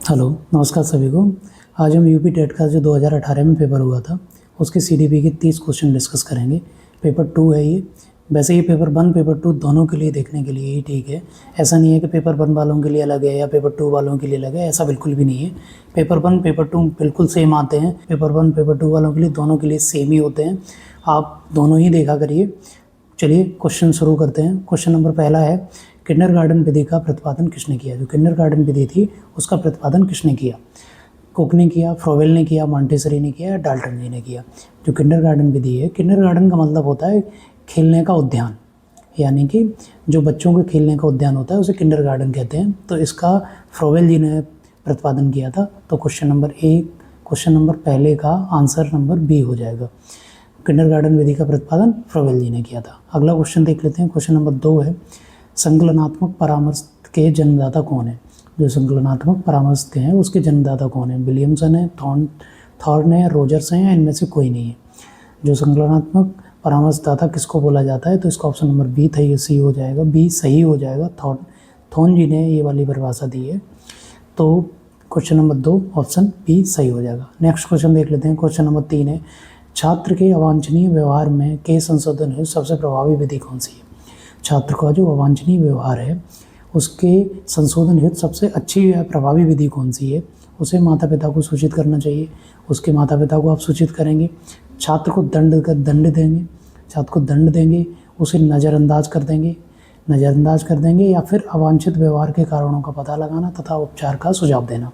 Hello, नमस्कार सभी को। आज हम यूपी टेट का जो 2018 में पेपर हुआ था उसके सीडीपी के 30 क्वेश्चन डिस्कस करेंगे। पेपर 2 है ये। वैसे ये पेपर 1 पेपर 2 दोनों के लिए देखने के लिए ही ठीक है। ऐसा नहीं है कि पेपर 1 वालों के लिए अलग है या पेपर 2 वालों के लिए अलग है, ऐसा बिल्कुल भी नहीं है। पेपर 1 पेपर 2 बिल्कुल सेम आते हैं। पेपर 1 पेपर 2 वालों के लिए दोनों के लिए सेम ही होते हैं। आप दोनों ही देखा करिए। चलिए क्वेश्चन शुरू करते हैं। क्वेश्चन नंबर पहला है, किंडरगार्टन विधि का प्रतिपादन किसने किया? जो किंडरगार्टन विधि थी उसका प्रतिपादन किसने किया? कुक ने किया, फ्रोवेल ने किया, मॉन्टेसरी ने किया या डाल्टन जी ने किया? जो किंडरगार्टन विधि है, किंडरगार्टन का मतलब होता है खेलने का उद्यान, यानी कि जो बच्चों के खेलने का उद्यान होता है उसे किंडरगार्टन कहते हैं। तो इसका फ्रोवेल जी ने प्रतिपादन किया था। तो क्वेश्चन नंबर पहले का आंसर नंबर बी हो जाएगा। किंडरगार्टन विधि का प्रतिपादन फ्रोवेल जी ने किया था। अगला क्वेश्चन देख लेते हैं। क्वेश्चन नंबर 2 है, संकलनात्मक परामर्श के जन्मदाता कौन है? जो संकलनात्मक परामर्श के हैं उसके जन्मदाता कौन है? विलियमसन है, थॉर्न है, रोजर्स हैं या इनमें से कोई नहीं है? जो संकलनात्मक परामर्शदाता किसको बोला जाता है? तो इसका ऑप्शन नंबर बी था, सी हो जाएगा। बी सही हो जाएगा। थॉर्न जी ने ये वाली परिभाषा दी है। तो क्वेश्चन नंबर 2 ऑप्शन बी सही हो जाएगा। नेक्स्ट क्वेश्चन देख लेते हैं। क्वेश्चन नंबर 3 है, छात्र के अवांछनीय व्यवहार में के संशोधन हेतु सबसे प्रभावी विधि कौन सी है? छात्र का जो अवांछनीय व्यवहार है उसके संशोधन हेतु सबसे अच्छी या प्रभावी विधि कौन सी है? उसे माता पिता को सूचित करना चाहिए। उसके माता पिता को आप सूचित करेंगे, छात्र को दंड देंगे, उसे नज़रअंदाज कर देंगे या फिर अवांछित व्यवहार के कारणों का पता लगाना तथा उपचार का सुझाव देना।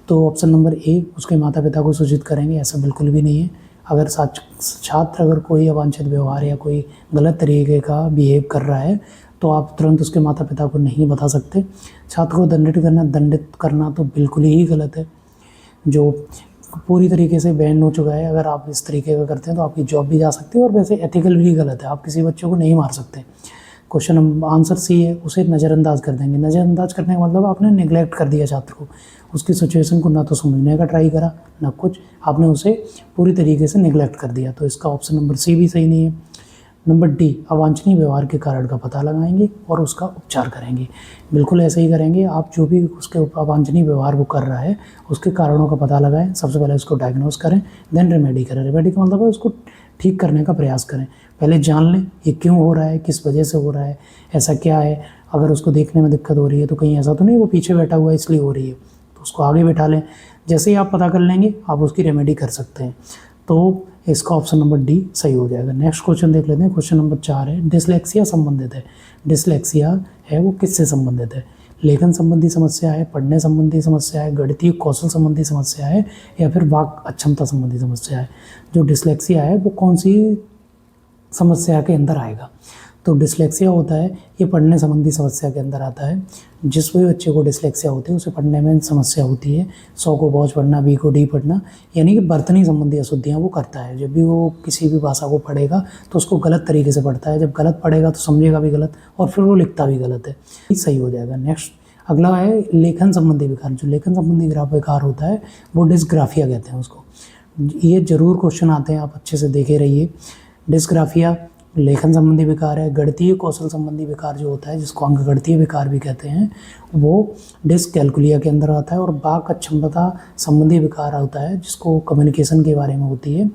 तो ऑप्शन नंबर ए, उसके माता पिता को सूचित करेंगे, ऐसा बिल्कुल भी नहीं है। अगर छात्र अगर कोई अवांछित व्यवहार या कोई गलत तरीके का बिहेव कर रहा है तो आप तुरंत उसके माता पिता को नहीं बता सकते। छात्र को दंडित करना तो बिल्कुल ही गलत है, जो पूरी तरीके से बैन हो चुका है। अगर आप इस तरीके का करते हैं तो आपकी जॉब भी जा सकती है और वैसे एथिकल भी गलत है। आप किसी बच्चे को नहीं मार सकते। क्वेश्चन आंसर सी है, उसे नज़रअंदाज कर देंगे। नज़रअंदाज करने का मतलब आपने नेग्लेक्ट कर दिया छात्र को, उसकी सिचुएशन को ना तो समझने का ट्राई करा ना कुछ, आपने उसे पूरी तरीके से नेग्लेक्ट कर दिया। तो इसका ऑप्शन नंबर सी भी सही नहीं है। नंबर डी, अवांछनीय व्यवहार के कारण का पता लगाएंगे और उसका उपचार करेंगे। बिल्कुल ऐसे ही करेंगे। आप जो भी उसके अवांछनीय व्यवहार वो कर रहा है उसके कारणों का पता लगाएं। सबसे पहले उसको डायग्नोज करें, देन रेमेडी करें। रेमेडी का मतलब है उसको ठीक करने का प्रयास करें। पहले जान लें ये क्यों हो रहा है, किस वजह से हो रहा है, ऐसा क्या है। अगर उसको देखने में दिक्कत हो रही है तो कहीं ऐसा तो नहीं वो पीछे बैठा हुआ है इसलिए हो रही है, तो उसको आगे बैठा लें। जैसे ही आप पता कर लेंगे आप उसकी रेमेडी कर सकते हैं। तो इसका ऑप्शन नंबर डी सही हो जाएगा। नेक्स्ट क्वेश्चन देख लेते हैं। क्वेश्चन नंबर 4 है, डिसलेक्सिया संबंधित है। डिसलेक्सिया है वो किससे संबंधित है? लेखन संबंधी समस्या है, पढ़ने संबंधी समस्या है, गणितीय कौशल संबंधी समस्या है या फिर वाक अक्षमता संबंधी समस्या है? जो डिसलेक्सिया है वो कौन सी समस्या के अंदर आएगा? तो डिसलेक्सिया होता है ये पढ़ने संबंधी समस्या के अंदर आता है। जिस भी बच्चे को डिसलेक्सिया होती है उसे पढ़ने में समस्या होती है। 100 को बौछ पढ़ना, बी को डी पढ़ना, यानी कि बर्तनी संबंधी अशुद्धियाँ वो करता है। जब भी वो किसी भी भाषा को पढ़ेगा तो उसको गलत तरीके से पढ़ता है। जब गलत पढ़ेगा तो समझेगा भी गलत और फिर वो लिखता भी गलत है। ये सही हो जाएगा। नेक्स्ट अगला है लेखन संबंधी विकार। जो लेखन संबंधी विकार होता है वो डिस्ग्राफिया कहते हैं उसको। ये जरूर क्वेश्चन आते हैं, आप अच्छे से देखे रहिए। डिस्ग्राफिया लेखन संबंधी विकार है। गणितीय कौशल संबंधी विकार जो होता है, जिसको अंकगणितीय विकार भी कहते हैं, वो डिसकैल्कुलिया के अंदर आता है। और वाक अक्षमता संबंधी विकार होता है जिसको कम्युनिकेशन के बारे में होती है,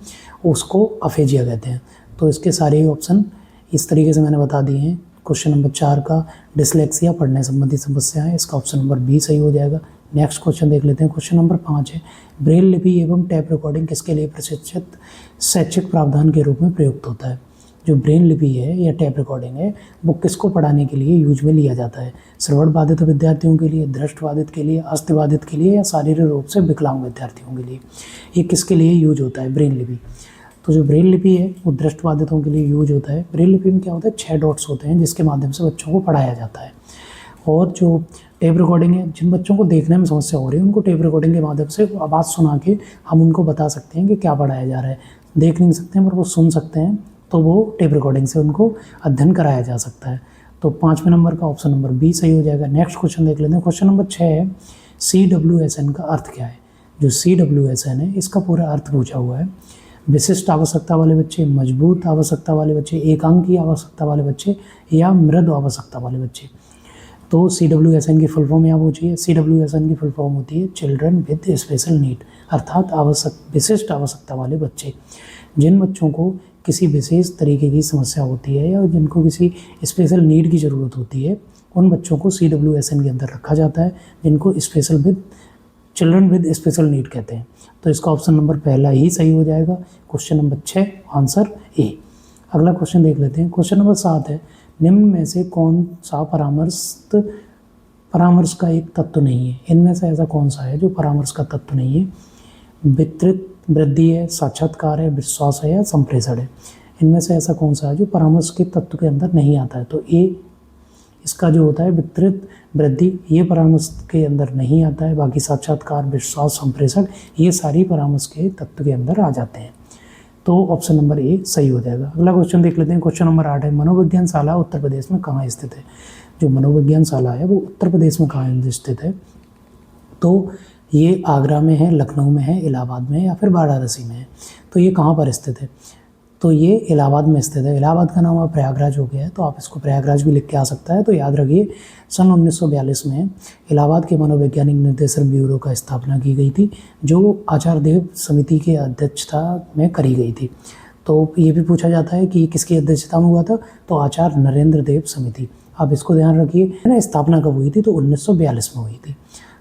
उसको अफेजिया कहते हैं। तो इसके सारे ऑप्शन इस तरीके से मैंने बता दिए हैं। क्वेश्चन नंबर 4 का डिसलेक्सिया पढ़ने संबंधी समस्या है, इसका ऑप्शन नंबर बी सही हो जाएगा। नेक्स्ट क्वेश्चन देख लेते हैं। क्वेश्चन नंबर 5 है, ब्रेल लिपि एवं टैप रिकॉर्डिंग किसके लिए प्रशिक्षित शैक्षिक प्रावधान के रूप में प्रयुक्त होता है? जो ब्रेन लिपि है या टैप रिकॉर्डिंग है वो किसको पढ़ाने के लिए यूज में लिया जाता है? श्रवण बाधित विद्यार्थियों के लिए, दृष्टि बाधित के लिए, अस्थि बाधित के लिए या शारीरिक रूप से विकलांग विद्यार्थियों के लिए? ये किसके लिए यूज होता है ब्रेन लिपि? तो जो ब्रेन लिपि है वो दृष्टि बाधितों के लिए यूज होता है। ब्रेन लिपि में क्या होता है, 6 डॉट्स होते हैं जिसके माध्यम से बच्चों को पढ़ाया जाता है। और जो टेप रिकॉर्डिंग है, जिन बच्चों को देखने में समस्या हो रही है उनको टेप रिकॉर्डिंग के माध्यम से आवाज़ सुना के हम उनको बता सकते हैं कि क्या पढ़ाया जा रहा है। देख नहीं सकते हैं पर वो सुन सकते हैं, तो वो टेप रिकॉर्डिंग से उनको अध्ययन कराया जा सकता है। तो 5वें नंबर का ऑप्शन नंबर बी सही हो जाएगा। नेक्स्ट क्वेश्चन देख लेते हैं। क्वेश्चन नंबर 6 है, CWSN का अर्थ क्या है? जो CWSN है इसका पूरा अर्थ पूछा हुआ है। विशिष्ट आवश्यकता वाले बच्चे, मजबूत आवश्यकता वाले बच्चे, एकांकी आवश्यकता वाले बच्चे या मृदु आवश्यकता वाले बच्चे। तो CWSN की फुल फॉर्म यहाँ पूछी है। CWSN की फुल फॉर्म होती है चिल्ड्रन विद स्पेशल नीड, अर्थात विशिष्ट आवश्यकता वाले बच्चे। जिन बच्चों को किसी विशेष तरीके की समस्या होती है या जिनको किसी स्पेशल नीड की ज़रूरत होती है, उन बच्चों को CWSN के अंदर रखा जाता है, जिनको चिल्ड्रन विद स्पेशल नीड कहते हैं। तो इसका ऑप्शन नंबर पहला ही सही हो जाएगा। Question number 6 answer A. अगला क्वेश्चन देख लेते हैं। क्वेश्चन नंबर 7 है, निम्न में से कौन सा परामर्श का एक तत्व नहीं है? इनमें से ऐसा कौन सा है जो परामर्श का तत्व नहीं है? वितरित वृद्धि है, साक्षात्कार है, विश्वास है या संप्रेषण है? इनमें से ऐसा कौन सा है जो परामर्श के तत्व के अंदर नहीं आता है? तो ए इसका जो होता है वितरित वृद्धि, ये परामर्श के अंदर नहीं आता है। बाकी साक्षात्कार, विश्वास, संप्रेषण ये सारी परामर्श के तत्व के अंदर आ जाते हैं। तो ऑप्शन नंबर ए सही हो जाएगा। अगला क्वेश्चन देख लेते हैं। क्वेश्चन नंबर 8 है, मनोविज्ञान शाला उत्तर प्रदेश में कहाँ स्थित है? जो मनोविज्ञान शाला है वो उत्तर प्रदेश में कहाँ स्थित है? तो ये आगरा में है, लखनऊ में है, इलाहाबाद में है या फिर वाराणसी में है? तो ये कहाँ पर स्थित है? तो ये इलाहाबाद में स्थित है। इलाहाबाद का नाम अब प्रयागराज हो गया है, तो आप इसको प्रयागराज भी लिख के आ सकता है। तो याद रखिए सन 1942 में इलाहाबाद के मनोवैज्ञानिक निर्देशन ब्यूरो का स्थापना की गई थी, जो आचार्य देव समिति के अध्यक्षता में करी गई थी। तो ये भी पूछा जाता है कि किसकी अध्यक्षता में हुआ था? तो आचार्य नरेंद्र देव समिति। आप इसको ध्यान रखिए, है ना। स्थापना कब हुई थी? तो 1942 में हुई थी।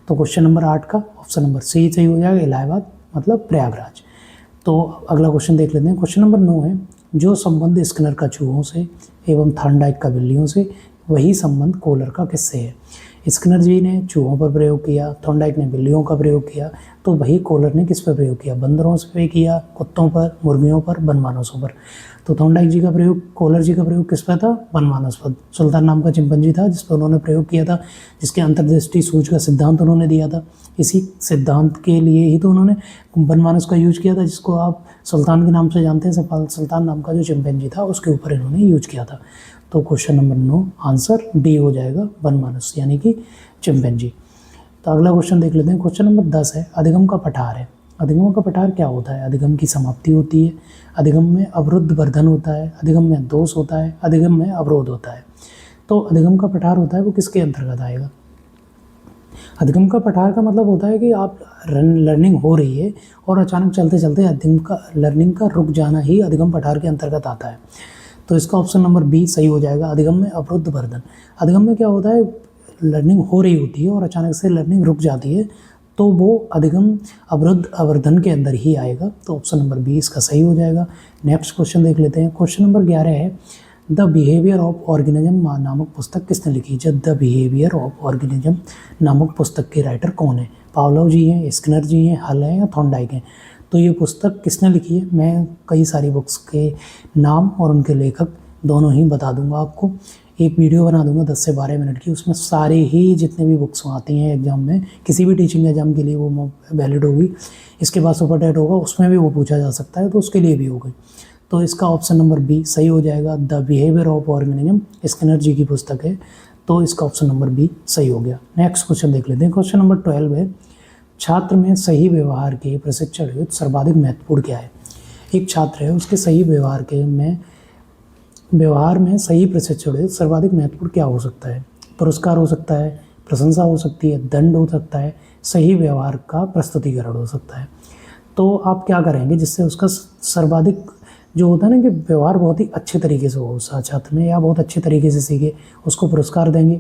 तो क्वेश्चन नंबर 8 का ऑप्शन नंबर सी सही हो जाएगा, इलाहाबाद मतलब प्रयागराज। तो अगला क्वेश्चन देख लेते हैं। क्वेश्चन नंबर 9 है, जो संबंध स्किनर का चूहों से एवं थॉर्नडाइक का बिल्लियों से, वही संबंध कोहलर का किससे है? स्किनर जी ने चूहों पर प्रयोग किया, थॉर्नडाइक ने बिल्लियों का प्रयोग किया, तो वही कोहलर ने किस पर प्रयोग किया? बंदरों पे किया, कुत्तों पर, मुर्गियों पर, वनमानुषों पर। तो थॉर्नडाइक जी का प्रयोग, कोहलर जी का प्रयोग किस पर था? वनमानुष पर। सुल्तान नाम का चिंपैंजी था जिस पर उन्होंने प्रयोग किया था, जिसके अंतर्दृष्टि सूझ का सिद्धांत उन्होंने दिया था। इसी सिद्धांत के लिए ही तो उन्होंने वनमानुष का यूज किया था, जिसको आप सुल्तान के नाम से जानते हैं। सुल्तान नाम का जो चिंपैंजी था उसके ऊपर इन्होंने यूज किया था। तो क्वेश्चन नंबर 9 आंसर डी हो जाएगा, वनमानुष यानी कि चिंपैंजी। तो अगला क्वेश्चन देख लेते हैं। क्वेश्चन नंबर 10 है, अधिगम का पठार है। अधिगम का पठार क्या होता है? अधिगम की समाप्ति होती है, अधिगम में अवरुद्ध वर्धन होता है, अधिगम में दोष होता है, अधिगम में अवरोध होता है। तो अधिगम का पठार होता है वो किसके अंतर्गत आएगा? अधिगम का पठार का मतलब होता है कि आप लर्निंग हो रही है और अचानक चलते चलते लर्निंग का रुक जाना ही अधिगम पठार के अंतर्गत आता है। तो इसका ऑप्शन नंबर बी सही हो जाएगा, अधिगम में अवरुद्ध वर्धन। अधिगम में क्या होता है? लर्निंग हो रही होती है और अचानक से लर्निंग रुक जाती है, तो वो अधिगम अवरुद्ध अवर्धन के अंदर ही आएगा। तो ऑप्शन नंबर बी इसका सही हो जाएगा। नेक्स्ट क्वेश्चन देख लेते हैं। क्वेश्चन नंबर 11 है, द बिहेवियर ऑफ ऑर्गेनिज्म नामक पुस्तक किसने लिखी? जब द बिहेवियर ऑफ ऑर्गेनिज्म नामक पुस्तक के राइटर कौन है? पावलोव जी हैं, स्किनर जी हैं, हल हैं या थॉर्नडाइक हैं? तो ये पुस्तक किसने लिखी है? मैं कई सारी बुक्स के नाम और उनके लेखक दोनों ही बता दूंगा आपको। एक वीडियो बना दूंगा 10 से 12 मिनट की, उसमें सारे ही जितने भी बुक्स आती हैं एग्जाम में, किसी भी टीचिंग एग्जाम के लिए वो वैलिड होगी। इसके बाद सुपर टेट होगा, उसमें भी वो पूछा जा सकता है, तो उसके लिए भी होगी। तो इसका ऑप्शन नंबर बी सही हो जाएगा, the behaviour of organism Skinner ji की पुस्तक है। तो इसका ऑप्शन नंबर बी सही हो गया। नेक्स्ट क्वेश्चन देख लेते हैं। क्वेश्चन नंबर 12 है, छात्र में सही व्यवहार के प्रशिक्षण हेतु सर्वाधिक महत्वपूर्ण क्या है? एक छात्र है, उसके सही व्यवहार में सही प्रशिक्षण हेतु सर्वाधिक महत्वपूर्ण क्या हो सकता है? पुरस्कार हो सकता है, प्रशंसा हो सकती है, दंड हो सकता है, सही व्यवहार का प्रस्तुतिकरण हो सकता है। तो आप क्या करेंगे जिससे उसका सर्वाधिक जो होता है ना कि व्यवहार बहुत ही अच्छे तरीके से हो उस छात्र में, या बहुत अच्छे तरीके से सीखे, उसको पुरस्कार देंगे,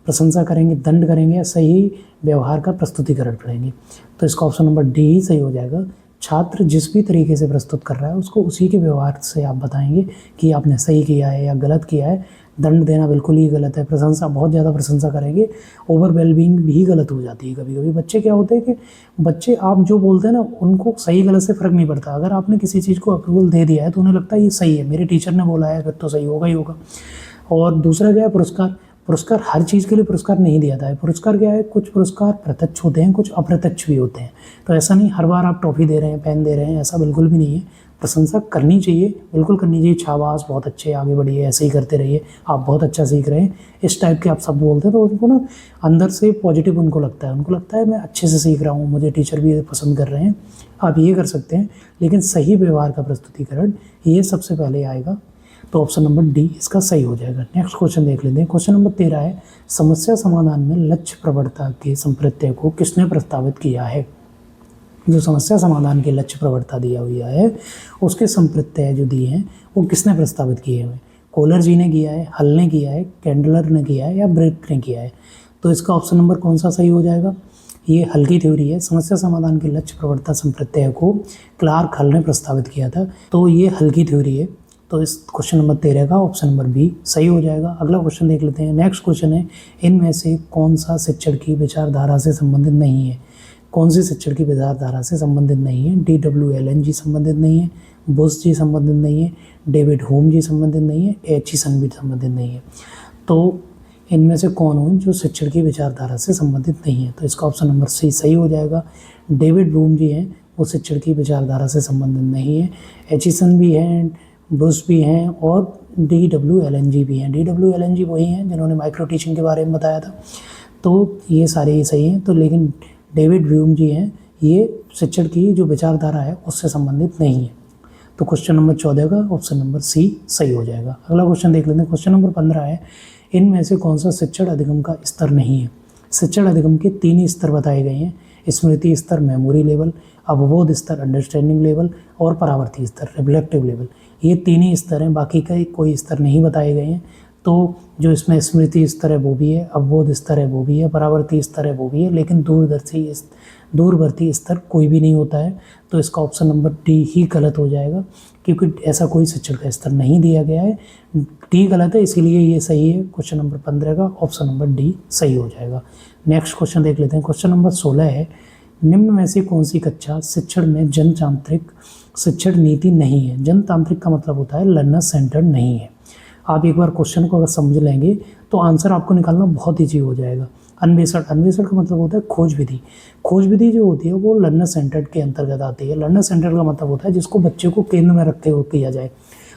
प्रशंसा करेंगे, दंड करेंगे, या सही व्यवहार का प्रस्तुतिकरण करेंगे। तो इसका ऑप्शन नंबर डी ही सही हो जाएगा। छात्र जिस भी तरीके से प्रस्तुत कर रहा है उसको उसी के व्यवहार से आप बताएंगे कि आपने सही किया है या गलत किया है। दंड देना बिल्कुल ही गलत है, प्रशंसा बहुत ज़्यादा प्रशंसा करेंगे, ओवर वेलबींग भी गलत हो जाती है। कभी कभी बच्चे क्या होते हैं कि बच्चे आप जो बोलते हैं ना उनको सही गलत से फ़र्क नहीं पड़ता। अगर आपने किसी चीज़ को अप्रूवल दे दिया है तो उन्हें लगता है ये सही है, मेरे टीचर ने बोला है फिर तो सही होगा ही होगा। और दूसरा क्या है, पुरस्कार हर चीज़ के लिए पुरस्कार नहीं दिया जाता है। पुरस्कार क्या है, कुछ पुरस्कार प्रत्यक्ष होते हैं, कुछ अप्रत्यक्ष भी होते हैं। तो ऐसा नहीं हर बार आप ट्रॉफी दे रहे हैं, पेन दे रहे हैं, ऐसा बिल्कुल भी नहीं है। प्रशंसा करनी चाहिए, बिल्कुल करनी चाहिए, शाबाश बहुत अच्छे, आगे बढ़िए, ऐसे ही करते रहिए, आप बहुत अच्छा सीख रहे हैं, इस टाइप के आप सब बोलते हैं तो उनको ना अंदर से पॉजिटिव उनको लगता है मैं अच्छे से सीख रहा हूँ, मुझे टीचर भी पसंद कर रहे हैं। आप ये कर सकते हैं, लेकिन सही व्यवहार का प्रस्तुतिकरण ये सबसे पहले आएगा। तो ऑप्शन नंबर डी इसका सही हो जाएगा। नेक्स्ट क्वेश्चन देख लेते हैं। क्वेश्चन नंबर 13 है, समस्या समाधान में लक्ष्य प्रवणता के संप्रत्यय को किसने प्रस्तावित किया है। जो समस्या समाधान के लक्ष्य प्रवणता दिया हुआ है उसके संप्रत्यय जो दिए हैं वो किसने प्रस्तावित किए हुए, कोलर जी ने किया है, हल ने किया है, कैंडलर ने किया है या ब्रेक ने किया है। तो इसका ऑप्शन नंबर कौन सा सही हो जाएगा। ये हल की थ्योरी है। समस्या समाधान के लक्ष्य प्रवणता संप्रत्यय को क्लार्क हल ने प्रस्तावित किया था, तो ये हल की थ्योरी है। तो इस क्वेश्चन नंबर 13 का ऑप्शन नंबर बी सही हो जाएगा। अगला क्वेश्चन देख लेते हैं। नेक्स्ट क्वेश्चन है, इनमें से कौन सा शिक्षण की विचारधारा से संबंधित नहीं है। कौन सी शिक्षण की विचारधारा से संबंधित नहीं है। DW एलन जी संबंधित नहीं है, बुश जी संबंधित नहीं है, डेविड ह्यूम जी संबंधित नहीं है, एचिसन भी संबंधित नहीं है। तो इनमें से कौन हो जो शिक्षण की विचारधारा से संबंधित नहीं है। तो इसका ऑप्शन नंबर सी सही हो जाएगा। डेविड ह्यूम जी हैं वो शिक्षण की विचारधारा से संबंधित नहीं है, एचिसन भी हैं, बुश भी हैं और DW एलन जी भी हैं। DW एलन जी वही हैं जिन्होंने माइक्रो टीचिंग के बारे में बताया था। तो ये सारे ही सही हैं। तो लेकिन डेविड ह्यूम जी हैं ये शिक्षण की जो विचारधारा है उससे संबंधित नहीं है। तो क्वेश्चन नंबर 14 का ऑप्शन नंबर सी सही हो जाएगा। अगला क्वेश्चन देख लेते हैं। क्वेश्चन नंबर 15 है, इनमें से कौन सा शिक्षण अधिगम का स्तर नहीं है। शिक्षण अधिगम के 3 ही स्तर बताए गए हैं, स्मृति स्तर मेमोरी लेवल, अवबोध स्तर अंडरस्टैंडिंग लेवल और परावर्ती स्तर रिफ्लेक्टिव लेवल। ये 3 ही स्तर हैं, बाकी का कोई स्तर नहीं बताए गए हैं। तो जो इसमें स्मृति स्तर है वो भी है, अवबोध स्तर है वो भी है, परावर्ती स्तर है वो भी है, लेकिन दूरवर्ती स्तर कोई भी नहीं होता है। तो इसका ऑप्शन नंबर डी ही गलत हो जाएगा, क्योंकि ऐसा कोई शिक्षण का स्तर नहीं दिया गया है। डी गलत है, इसीलिए ये सही है। क्वेश्चन नंबर 15 का ऑप्शन नंबर डी सही हो जाएगा। नेक्स्ट क्वेश्चन देख लेते हैं। क्वेश्चन नंबर 16 है, निम्न में से कौन सी कक्षा शिक्षण में जनतांत्रिक शिक्षण नीति नहीं है। जनतांत्रिक का मतलब होता है लर्नर सेंटर्ड नहीं है। आप एक बार क्वेश्चन को अगर समझ लेंगे तो आंसर आपको निकालना बहुत ईजी हो जाएगा। अन्वेषण का मतलब होता है खोज विधि। खोज विधि जो होती है वो लर्नर सेंटर्ड के अंतर्गत आती है। लर्नर सेंटर्ड का मतलब होता है जिसको बच्चे को केंद्र में रखते हुए किया जाए।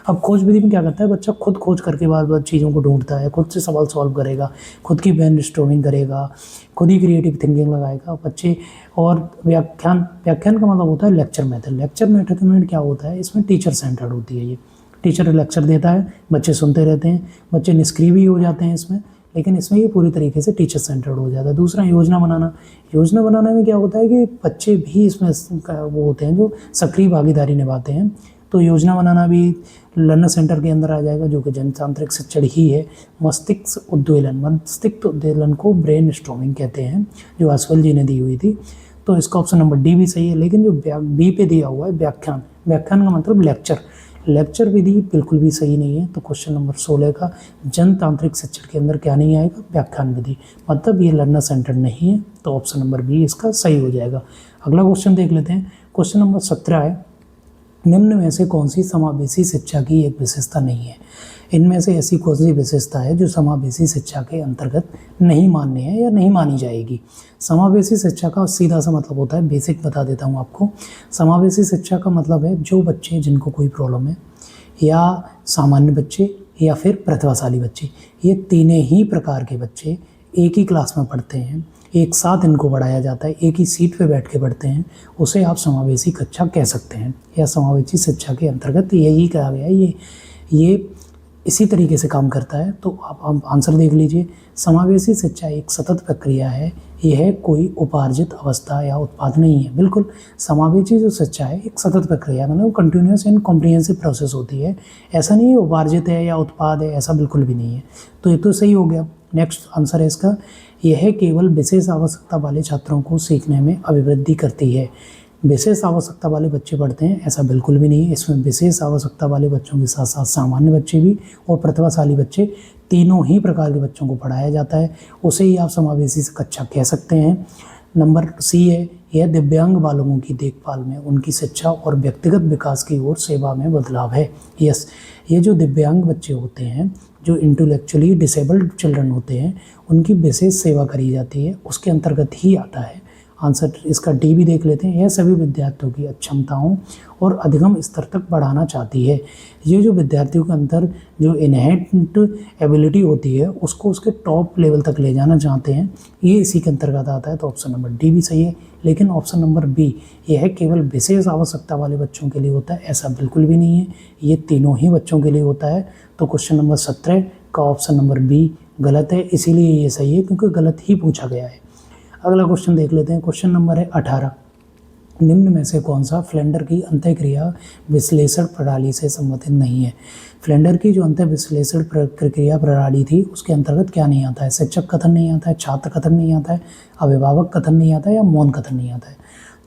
अब खोज विधि में क्या करता है, बच्चा खुद खोज करके बाद चीज़ों को ढूंढता है, खुद से सवाल सॉल्व करेगा, खुद की ब्रेनस्टॉर्मिंग करेगा, खुद ही क्रिएटिव थिंकिंग लगाएगा बच्चे। और व्याख्यान का मतलब होता है लेक्चर मेथड। लेक्चर मेथड में क्या होता है, इसमें टीचर सेंटर्ड होती है। ये टीचर लेक्चर देता है, बच्चे सुनते रहते हैं, बच्चे निष्क्रिय भी हो जाते हैं इसमें, लेकिन इसमें ये पूरी तरीके से टीचर सेंटर्ड हो जाता है। दूसरा योजना बनाना में क्या होता है कि बच्चे भी इसमें वो होते हैं जो सक्रिय भागीदारी निभाते हैं। तो योजना बनाना भी लर्नर सेंटर के अंदर आ जाएगा, जो कि जनतांत्रिक शिक्षण ही है। मस्तिष्क उद्वेलन को ब्रेन स्टॉर्मिंग कहते हैं, जो आसवल जी ने दी हुई थी। तो इसका ऑप्शन नंबर डी भी सही है। लेकिन जो बी पे दिया हुआ है व्याख्यान का मतलब लेक्चर विधि बिल्कुल भी सही नहीं है। तो क्वेश्चन नंबर 16 का जनतांत्रिक शिक्षण के अंदर क्या नहीं आएगा, व्याख्यान विधि, मतलब ये लर्नर सेंटर नहीं है। तो ऑप्शन नंबर बी इसका सही हो जाएगा। अगला क्वेश्चन देख लेते हैं। क्वेश्चन नंबर 17 है, निम्न में से कौन सी समावेशी शिक्षा की एक विशेषता नहीं है। इनमें से ऐसी कौन सी विशेषता है जो समावेशी शिक्षा के अंतर्गत नहीं मान्य है या नहीं मानी जाएगी। समावेशी शिक्षा का सीधा सा मतलब होता है, बेसिक बता देता हूँ आपको। समावेशी शिक्षा का मतलब है जो बच्चे जिनको कोई प्रॉब्लम है, या सामान्य बच्चे या फिर प्रतिभाशाली बच्चे, ये तीनों ही प्रकार के बच्चे एक ही क्लास में पढ़ते हैं, एक साथ इनको पढ़ाया जाता है, एक ही सीट पे बैठ के पढ़ते हैं, उसे आप समावेशी कक्षा कह सकते हैं, या समावेशी शिक्षा के अंतर्गत यही कहा गया है। ये इसी तरीके से काम करता है। तो आप आंसर देख लीजिए। समावेशी शिक्षा एक सतत प्रक्रिया है, यह कोई उपार्जित अवस्था या उत्पाद नहीं है। बिल्कुल, समावेशी जो शिक्षा है एक सतत प्रक्रिया, मतलब कंटिन्यूस एंड कॉम्प्रिहेंसिव प्रोसेस होती है। ऐसा नहीं है उपार्जित है या उत्पाद है, ऐसा बिल्कुल भी नहीं है। तो ये तो सही हो गया। नेक्स्ट आंसर है इसका, यह केवल विशेष आवश्यकता वाले छात्रों को सीखने में अभिवृद्धि करती है। विशेष आवश्यकता वाले बच्चे पढ़ते हैं, ऐसा बिल्कुल भी नहीं है। इसमें विशेष आवश्यकता वाले बच्चों के साथ साथ सामान्य बच्चे भी और प्रतिभाशाली बच्चे, तीनों ही प्रकार के बच्चों को पढ़ाया जाता है। उसे ही आप समावेशी कक्षा कह सकते हैं। नंबर सी है, यह दिव्यांग बालकों की देखभाल में उनकी शिक्षा और व्यक्तिगत विकास की ओर सेवा में बदलाव है। यस, ये जो दिव्यांग बच्चे होते हैं, जो इंटेलेक्चुअली डिसेबल्ड चिल्ड्रन होते हैं, उनकी विशेष सेवा करी जाती है, उसके अंतर्गत ही आता है। आंसर इसका डी भी देख लेते हैं। यह सभी विद्यार्थियों की क्षमताओं और अधिगम स्तर तक बढ़ाना चाहती है। ये जो विद्यार्थियों के अंदर जो इनहेरेंट एबिलिटी होती है उसको उसके टॉप लेवल तक ले जाना चाहते हैं, ये इसी के अंतर्गत आता है। तो ऑप्शन नंबर डी भी सही है। लेकिन ऑप्शन नंबर बी, यह केवल विशेष आवश्यकता वाले बच्चों के लिए होता है, ऐसा बिल्कुल भी नहीं है। ये तीनों ही बच्चों के लिए होता है। तो क्वेश्चन नंबर 17 का ऑप्शन नंबर बी गलत है, इसीलिए ये सही है क्योंकि गलत ही पूछा गया है। अगला क्वेश्चन देख लेते हैं। क्वेश्चन नंबर है 18। निम्न में से कौन सा फ्लेंडर की अंतःक्रिया विश्लेषण प्रणाली से संबंधित नहीं है? फ्लेंडर की जो अंतः विश्लेषण प्रक्रिया प्रणाली थी उसके अंतर्गत क्या नहीं आता है? शिक्षक कथन नहीं आता है, छात्र कथन नहीं आता है, अभिभावक कथन नहीं आता है, या मौन कथन नहीं आता है।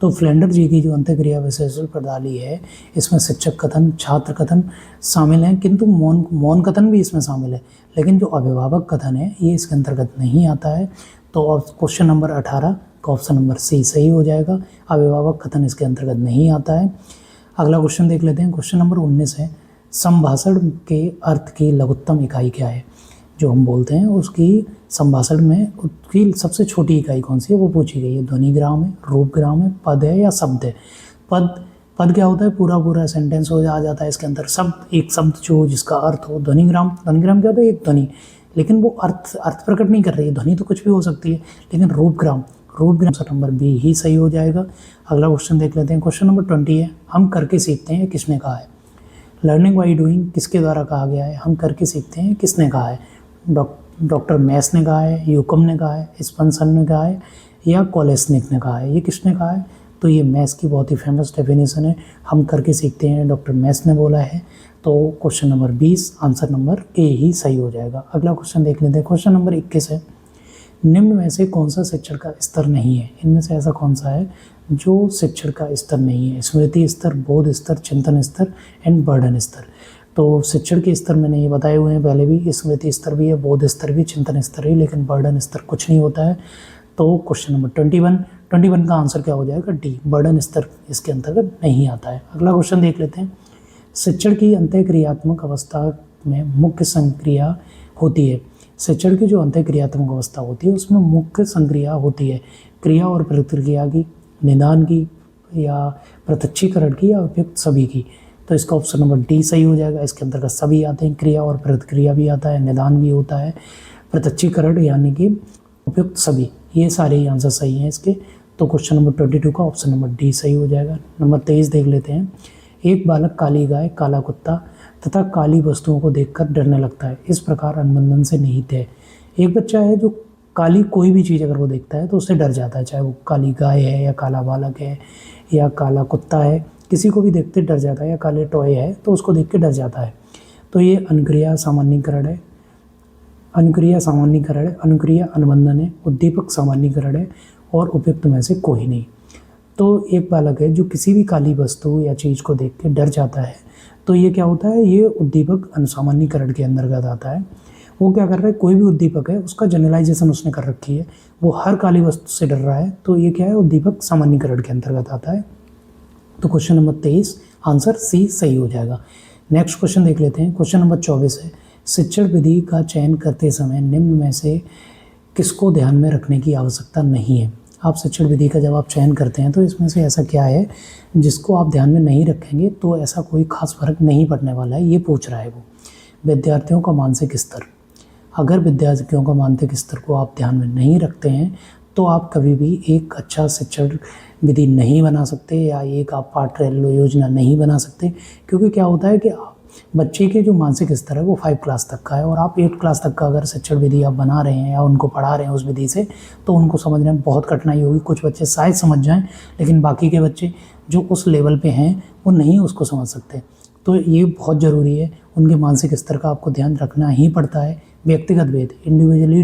तो फ्लेंडर जी की जो अंतःक्रिया विश्लेषण प्रणाली है इसमें शिक्षक कथन, छात्र कथन शामिल हैं, किंतु मौन कथन भी इसमें शामिल है, लेकिन जो अभिभावक कथन है ये इसके अंतर्गत नहीं आता है। तो क्वेश्चन नंबर 18 का ऑप्शन नंबर सी सही हो जाएगा। अभिभावक कथन इसके अंतर्गत नहीं आता है। अगला क्वेश्चन देख लेते हैं। क्वेश्चन नंबर 19 है, संभाषण के अर्थ की लघुत्तम इकाई क्या है? जो हम बोलते हैं उसकी संभाषण में उसकी सबसे छोटी इकाई कौन सी है वो पूछी गई है। ध्वनिग्राम है, रूपग्राम है, पद है, या शब्द है? पद क्या होता है? पूरा सेंटेंस हो आ जाता है इसके अंदर। शब्द, एक शब्द जो जिसका अर्थ हो। ध्वनिग्राम क्या होता है? एक ध्वनि, लेकिन वो अर्थ प्रकट नहीं कर रही है। ध्वनि तो कुछ भी हो सकती है, लेकिन रूपग्राम नंबर बी ही सही हो जाएगा। अगला क्वेश्चन देख लेते हैं। क्वेश्चन नंबर 20 है, हम करके सीखते हैं, किसने कहा है? लर्निंग बाई डूइंग किसके द्वारा कहा गया है? हम करके सीखते हैं किसने कहा है? डॉक्टर मैस ने कहा है, यूकम ने कहा है, स्पेंसर ने कहा है, या कोलेस्निक ने कहा है? ये किसने कहा है? तो ये मैस की बहुत ही फेमस डेफिनेशन है, हम करके सीखते हैं, डॉक्टर मैस ने बोला है। तो question number 20 answer number A ही सही हो जाएगा। अगला क्वेश्चन देख लेते हैं। क्वेश्चन नंबर 21 है, निम्न में से कौन सा शिक्षण का स्तर नहीं है? इनमें से ऐसा कौन सा है जो शिक्षण का स्तर नहीं है? स्मृति स्तर, बोध स्तर, चिंतन स्तर एंड बर्डन स्तर। तो शिक्षण के स्तर मैंने ये बताए हुए हैं पहले भी, स्मृति स्तर भी है, बोध स्तर भी, चिंतन स्तर भी, लेकिन बर्डन स्तर कुछ नहीं होता है। तो क्वेश्चन नंबर 21 का आंसर क्या हो जाएगा? डी, बर्डन स्तर इसके अंतर्गत नहीं आता है। अगला क्वेश्चन देख लेते हैं। शिक्षण की अंतःक्रियात्मक अवस्था में मुख्य संक्रिया होती है। शिक्षण की जो अंतःक्रियात्मक अवस्था होती है उसमें मुख्य संक्रिया होती है क्रिया और प्रतिक्रिया की, निदान की, या प्रत्यक्षीकरण की, या उपयुक्त सभी की। तो इसका ऑप्शन नंबर डी सही हो जाएगा। इसके अंतर्गत सभी आते हैं, क्रिया और प्रतिक्रिया भी आता है, निदान भी होता है, प्रत्यक्षीकरण यानी कि उपयुक्त सभी, ये सारे ही आंसर सही हैं इसके। तो क्वेश्चन नंबर 22 का ऑप्शन नंबर डी सही हो जाएगा। नंबर 23 देख लेते हैं। एक बालक काली गाय, काला कुत्ता तथा काली वस्तुओं को देखकर डरने लगता है, इस प्रकार अनुबंधन से निहित है। एक बच्चा है जो काली कोई भी चीज़ अगर वो देखता है तो उससे डर जाता है, चाहे वो काली गाय है, या काला बालक है, या काला कुत्ता है, किसी को भी देखते डर जाता है, या काले टॉय है तो उसको देख के डर जाता है। तो ये अनुक्रिया सामान्यीकरण है, अनुक्रिया अनुबंधन है, उद्दीपक सामान्यीकरण है, और उपयुक्त में से कोई नहीं। तो एक बालक है जो किसी भी काली वस्तु या चीज़ को देख के डर जाता है, तो ये क्या होता है? ये उद्दीपक अनुसामान्यीकरण के अंतर्गत आता है। वो क्या कर रहा है? कोई भी उद्दीपक है उसका जनरलाइजेशन उसने कर रखी है, वो हर काली वस्तु से डर रहा है, तो ये क्या है? उद्दीपक सामान्यीकरण के अंतर्गत आता है। तो क्वेश्चन नंबर 23 आंसर सी सही हो जाएगा। नेक्स्ट क्वेश्चन देख लेते हैं। क्वेश्चन नंबर 24 है, शिक्षण विधि का चयन करते समय निम्न में से किसको ध्यान में रखने की आवश्यकता नहीं है? आप शिक्षण विधि का जब आप चयन करते हैं तो इसमें से ऐसा क्या है जिसको आप ध्यान में नहीं रखेंगे तो ऐसा कोई खास फर्क नहीं पड़ने वाला है, ये पूछ रहा है वो। विद्यार्थियों का मानसिक स्तर, अगर विद्यार्थियों का मानसिक स्तर को आप ध्यान में नहीं रखते हैं तो आप कभी भी एक अच्छा शिक्षण विधि नहीं बना सकते, या एक आप पाठ योजना नहीं बना सकते। क्योंकि क्या होता है कि बच्चे के जो मानसिक स्तर है वो 5 क्लास तक का है, और आप 8 क्लास तक का अगर शिक्षण विधि आप बना रहे हैं या उनको पढ़ा रहे हैं उस विधि से, तो उनको समझने में बहुत कठिनाई होगी। कुछ बच्चे शायद समझ जाएं, लेकिन बाकी के बच्चे जो उस लेवल पे हैं वो नहीं उसको समझ सकते। तो ये बहुत ज़रूरी है, उनके मानसिक स्तर का आपको ध्यान रखना ही पड़ता है। व्यक्तिगत भेद, इंडिविजुअली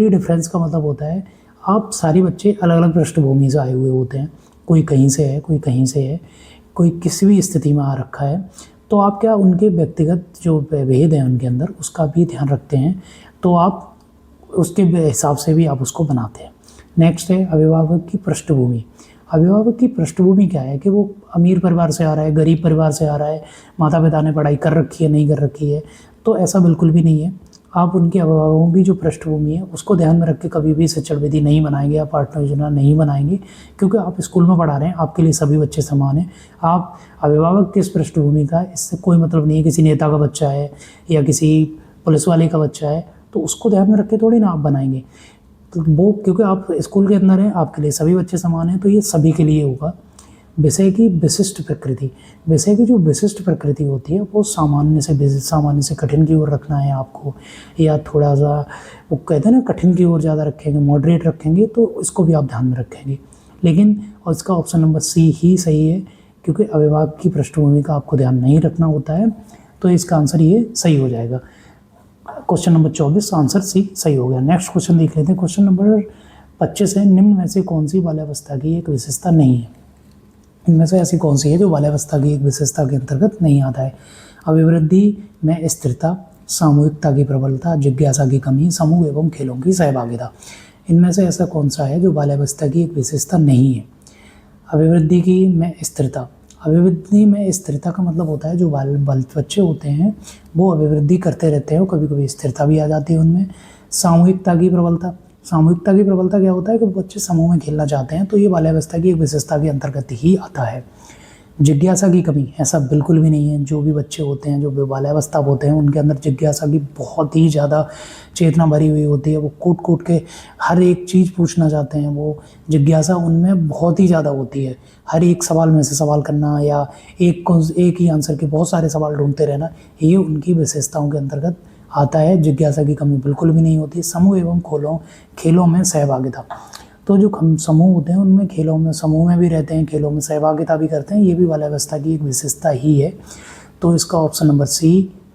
डिफरेंस का मतलब होता है आप सारे बच्चे अलग अलग पृष्ठभूमि से आए हुए होते हैं, कोई कहीं से है, कोई कहीं से है, कोई किसी भी स्थिति में आ रखा है, तो आप क्या उनके व्यक्तिगत जो भेद हैं उनके अंदर उसका भी ध्यान रखते हैं, तो आप उसके हिसाब से भी आप उसको बनाते हैं। नेक्स्ट है अभिभावक की पृष्ठभूमि। अभिभावक की पृष्ठभूमि क्या है कि वो अमीर परिवार से आ रहा है, गरीब परिवार से आ रहा है, माता पिता ने पढ़ाई कर रखी है, नहीं कर रखी है, तो ऐसा बिल्कुल भी नहीं है। आप उनके अभिभावकों की जो पृष्ठभूमि है उसको ध्यान में रख के कभी भी शिक्षण विधि नहीं बनाएंगे या पाठ्य योजना नहीं बनाएंगे, क्योंकि आप स्कूल में पढ़ा रहे हैं, आपके लिए सभी बच्चे समान हैं। आप अभिभावक किस पृष्ठभूमि का है इससे कोई मतलब नहीं है, किसी नेता का बच्चा है या किसी पुलिस वाले का बच्चा है तो उसको ध्यान में रख के थोड़ी ना आप बनाएंगे। तो वो क्योंकि आप स्कूल के अंदर हैं, आपके लिए सभी बच्चे समान हैं, तो ये सभी के लिए होगा। विषय की विशिष्ट प्रकृति, विषय की जो विशिष्ट प्रकृति होती है वो सामान्य से कठिन की ओर रखना है आपको, या थोड़ा सा वो कहते हैं ना कठिन की ओर ज़्यादा रखेंगे, मॉडरेट रखेंगे, तो इसको भी आप ध्यान में रखेंगे। लेकिन और इसका ऑप्शन नंबर सी ही सही है, क्योंकि अभिभावक की पृष्ठभूमि का आपको ध्यान नहीं रखना होता है, तो इसका आंसर ये सही हो जाएगा। क्वेश्चन नंबर 24 आंसर सी सही हो गया। नेक्स्ट क्वेश्चन देख लेते हैं। क्वेश्चन नंबर 25 है, निम्न में से कौन सी बाल्यावस्था की एक विशेषता नहीं है? इनमें से ऐसी कौन सी है जो बाल्यावस्था की एक विशेषता के अंतर्गत नहीं आता है? अभिवृद्धि में स्थिरता, सामूहिकता की प्रबलता, जिज्ञासा की कमी, समूह एवं खेलों की सहभागिता। इनमें से ऐसा कौन सा है जो बाल्यावस्था की एक विशेषता नहीं है? अभिवृद्धि की में स्थिरता, अभिवृद्धि में स्थिरता का मतलब होता है जो बच्चे होते हैं वो अभिवृद्धि करते रहते हैं, कभी कभी स्थिरता भी आ जाती है उनमें। सामूहिकता की प्रबलता, सामूहिकता की प्रबलता क्या होता है कि बच्चे समूह में खेलना चाहते हैं, तो ये बाल्यावस्था की एक विशेषता के अंतर्गत ही आता है। जिज्ञासा की कमी, ऐसा बिल्कुल भी नहीं है। जो भी बच्चे होते हैं, जो बाल्यावस्था होते हैं, उनके अंदर जिज्ञासा की बहुत ही ज़्यादा चेतना भरी हुई होती है। वो कूट कूट के हर एक चीज़ पूछना चाहते हैं, वो जिज्ञासा उनमें बहुत ही ज़्यादा होती है। हर एक सवाल में से सवाल करना या एक ही आंसर के बहुत सारे सवाल ढूंढते रहना, ये उनकी विशेषताओं के अंतर्गत आता है। जिज्ञासा की कमी बिल्कुल भी नहीं होती। समूह एवं खेलों में सहभागिता, तो जो समूह होते हैं उनमें खेलों में समूह में भी रहते हैं, खेलों में सहभागिता भी करते हैं, ये भी बाल्यावस्था की एक विशेषता ही है। तो इसका ऑप्शन नंबर सी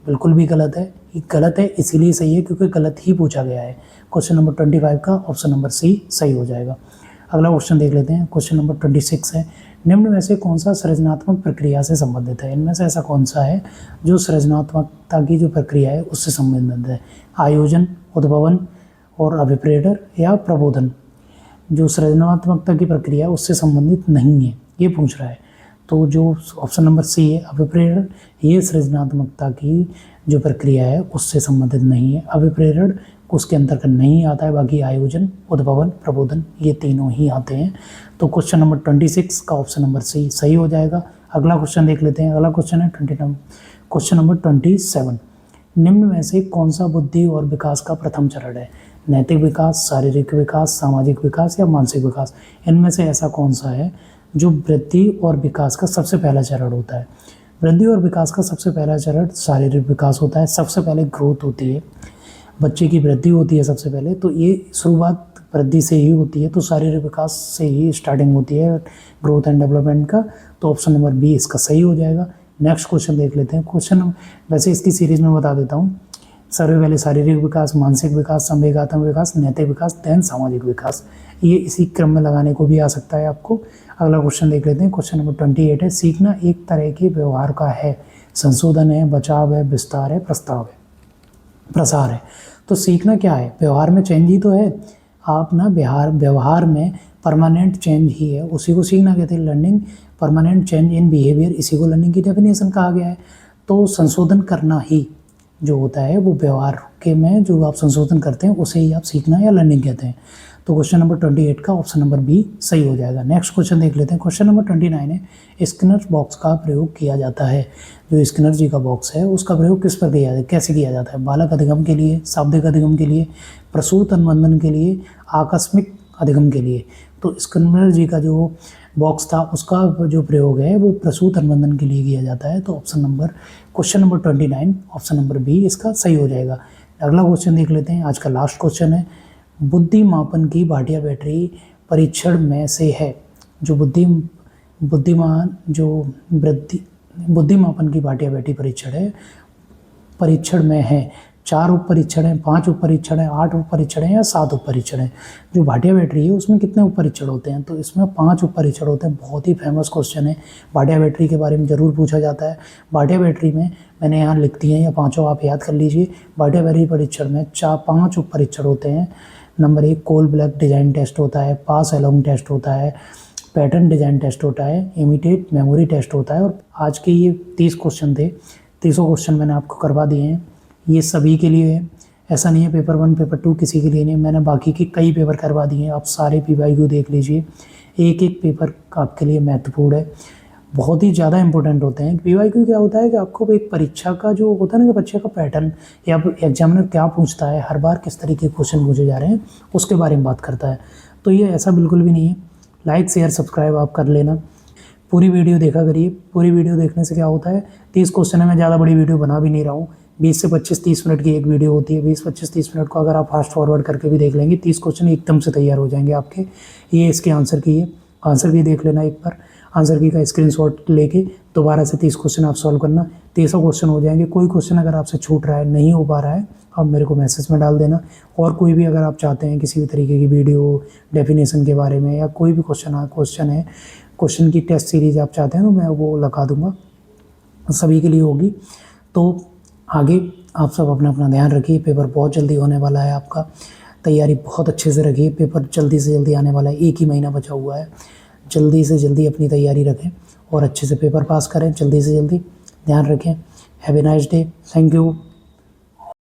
बिल्कुल भी गलत है। ये गलत है इसीलिए सही है क्योंकि गलत ही पूछा गया है। क्वेश्चन नंबर 25 का ऑप्शन नंबर सी सही हो जाएगा। अगला क्वेश्चन देख लेते हैं। क्वेश्चन नंबर 26 है, निम्न में से कौन सा सृजनात्मक प्रक्रिया से संबंधित है? इनमें से ऐसा कौन सा है जो सृजनात्मकता की जो प्रक्रिया है उससे संबंधित है? आयोजन, उद्भावन और अभिप्रेरण या प्रबोधन? जो सृजनात्मकता की प्रक्रिया है उससे संबंधित नहीं है, ये पूछ रहा है। तो जो ऑप्शन नंबर सी है अभिप्रेरण, ये सृजनात्मकता की जो प्रक्रिया है उससे संबंधित नहीं है। अभिप्रेरण उसके अंतर्गत नहीं आता है, बाकी आयोजन, उद्भावन, प्रबोधन ये तीनों ही आते हैं। तो क्वेश्चन नंबर 26 का ऑप्शन नंबर सी सही हो जाएगा। अगला क्वेश्चन देख लेते हैं। अगला क्वेश्चन है क्वेश्चन नंबर 27, निम्न में से कौन सा बुद्धि और विकास का प्रथम चरण है? नैतिक विकास, शारीरिक विकास, सामाजिक विकास या मानसिक विकास? इनमें से ऐसा कौन सा है जो वृद्धि और विकास का सबसे पहला चरण होता है? वृद्धि और विकास का सबसे पहला चरण शारीरिक विकास होता है। सबसे पहले ग्रोथ होती है, बच्चे की वृद्धि होती है सबसे पहले, तो ये शुरुआत वृद्धि से ही होती है, तो शारीरिक विकास से ही स्टार्टिंग होती है ग्रोथ एंड डेवलपमेंट का। तो ऑप्शन नंबर बी इसका सही हो जाएगा। नेक्स्ट क्वेश्चन देख लेते हैं। क्वेश्चन वैसे इसकी सीरीज में बता देता हूँ। सर्वे पहले शारीरिक विकास, मानसिक विकास, संवेगात्मक विकास, नैतिक विकास, देन सामाजिक विकास, ये इसी क्रम में लगाने को भी आ सकता है आपको। अगला क्वेश्चन देख लेते हैं। क्वेश्चन नंबर 28 है, सीखना एक तरह के व्यवहार का है, संशोधन है, बचाव है, विस्तार है, प्रसार है। तो सीखना क्या है? व्यवहार में चेंज ही तो है। आप ना व्यवहार में परमानेंट चेंज ही है, उसी को सीखना कहते हैं। Learning permanent change in behaviour, इसी को लर्निंग की डेफिनेशन कहा गया है। तो संशोधन करना ही जो होता है वो व्यवहार के में जो आप संशोधन करते हैं उसे ही आप सीखना या लर्निंग कहते हैं। तो क्वेश्चन नंबर 28 का ऑप्शन नंबर बी सही हो जाएगा। नेक्स्ट क्वेश्चन देख लेते हैं। क्वेश्चन नंबर 29 है, स्किनर बॉक्स का प्रयोग किया जाता है। जो स्किनर जी का बॉक्स है उसका प्रयोग किस पर किया जाता है, कैसे किया जाता है? बालक अधिगम के लिए, शाब्दिक अधिगम के लिए, प्रसूत अनुबंधन के लिए, आकस्मिक अधिगम के लिए। तो स्किनर जी का जो बॉक्स था उसका जो प्रयोग है वो प्रसूत अनुबंधन के लिए किया जाता है। तो question number 29 option number B इसका सही हो जाएगा। अगला क्वेश्चन देख लेते हैं। आज का लास्ट क्वेश्चन है, बुद्धि मापन की भाटिया बैटरी परीक्षण में से है। जो बुद्धि मापन की भाटिया बैटरी परीक्षण में है। 4 उप परीक्षण है, 5 उप परीक्षण है, 8 उप परीक्षण है या 7 उप परीक्षण है? जो भाटिया बैटरी है उसमें कितने उप परीक्षण होते हैं? तो इसमें 5 उप परीक्षण होते हैं। बहुत ही फेमस क्वेश्चन है, भाटिया बैटरी के बारे में जरूर पूछा जाता है। भाटिया बैटरी में मैंने यहाँ लिख दिए हैं, या पाँचों आप याद कर लीजिए। भाटिया बैटरी परीक्षण में 5 उप परीक्षण होते हैं। नंबर 1 कोल ब्लैक डिजाइन टेस्ट होता है, पास अलोंग टेस्ट होता है, पैटर्न डिजाइन टेस्ट होता है, इमिटेट मेमोरी टेस्ट होता है। और आज के ये 30 क्वेश्चन थे, 30 क्वेश्चन मैंने आपको करवा दिए हैं, ये सभी के लिए है। ऐसा नहीं है पेपर 1 पेपर 2 किसी के लिए नहीं, मैंने बाकी के कई पेपर करवा दिए हैं। आप सारे PYQ देख लीजिए, एक एक पेपर आपके लिए महत्वपूर्ण है, बहुत ही ज़्यादा इंपॉर्टेंट होते हैं। PYQ क्या होता है कि आपको एक परीक्षा का जो होता है ना कि बच्चे का पैटर्न या एग्जामिनर क्या पूछता है, हर बार किस तरीके के क्वेश्चन पूछे जा रहे हैं, उसके बारे में बात करता है। तो ये ऐसा बिल्कुल भी नहीं है। लाइक शेयर सब्सक्राइब आप कर लेना, पूरी वीडियो देखा करिए। पूरी वीडियो देखने से क्या होता है, 30 क्वेश्चन है, मैं ज़्यादा बड़ी वीडियो बना भी नहीं रहा हूँ। 20 से 25-30 मिनट की एक वीडियो होती है। 20-25-30 मिनट को अगर आप फास्ट फॉरवर्ड करके भी देख लेंगे, 30 क्वेश्चन एकदम से तैयार हो जाएंगे आपके। ये इसके आंसर की है, आंसर की देख लेना एक बार, आंसर की का स्क्रीनशॉट लेके दोबारा से 30 क्वेश्चन आप सॉल्व करना, 30 क्वेश्चन हो जाएंगे। कोई क्वेश्चन अगर आपसे छूट रहा है, नहीं हो पा रहा है, आप मेरे को मैसेज में डाल देना। और कोई भी अगर आप चाहते हैं किसी भी तरीके की वीडियो डेफिनेशन के बारे में या कोई भी क्वेश्चन है, क्वेश्चन की टेस्ट सीरीज आप चाहते हैं तो मैं वो लगा दूंगा, सभी के लिए होगी। तो आगे आप सब अपना अपना ध्यान रखिए, पेपर बहुत जल्दी होने वाला है आपका, तैयारी बहुत अच्छे से रखिए, पेपर जल्दी से जल्दी आने वाला है, 1 ही महीना बचा हुआ है। जल्दी से जल्दी अपनी तैयारी रखें और अच्छे से पेपर पास करें, जल्दी से जल्दी। ध्यान रखें। Have a nice day. Thank you.